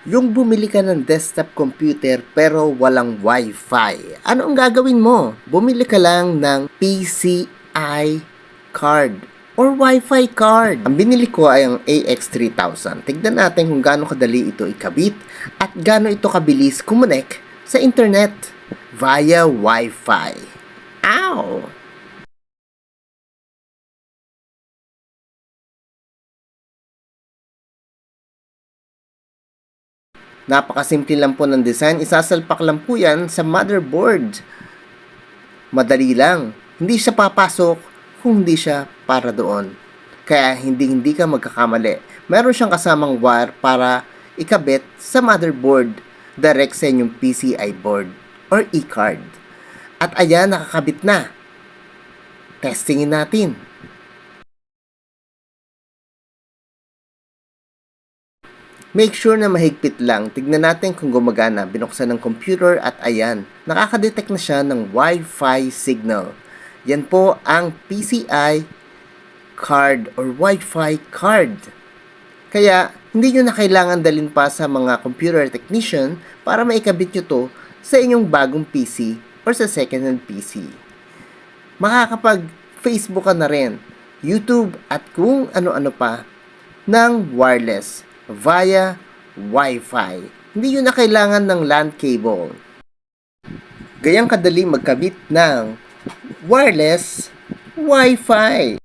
Yung bumili ka ng desktop computer pero walang Wi-Fi. Ano ang gagawin mo? Bumili ka lang ng PCI card or Wi-Fi card. Ang binili ko ay ang AX3000. Tignan natin kung gaano kadali ito ikabit at gaano ito kabilis kumonek sa internet via Wi-Fi. Ow! Napakasimple lang po ng design, isasalpak lang po yan sa motherboard. Madali lang. Hindi siya papasok kung hindi siya para doon. Kaya hindi ka magkakamali. Meron siyang kasamang wire para ikabit sa motherboard direct sa inyong PCI board or e-card. At ayan, nakakabit na. Testingin natin. Make sure na mahigpit lang. Tignan natin kung gumagana. Binuksan ng computer at ayan, nakakadetect na siya ng Wi-Fi signal. Yan po ang PCI card or Wi-Fi card. Kaya, hindi nyo na kailangan dalhin pa sa mga computer technician para maikabit nyo to sa inyong bagong PC or sa second-hand PC. Makakapag-Facebook ka na rin, YouTube at kung ano-ano pa ng wireless via Wi-Fi. Hindi yun na kailangan ng LAN cable. Gayang kadali magkabit ng wireless Wi-Fi.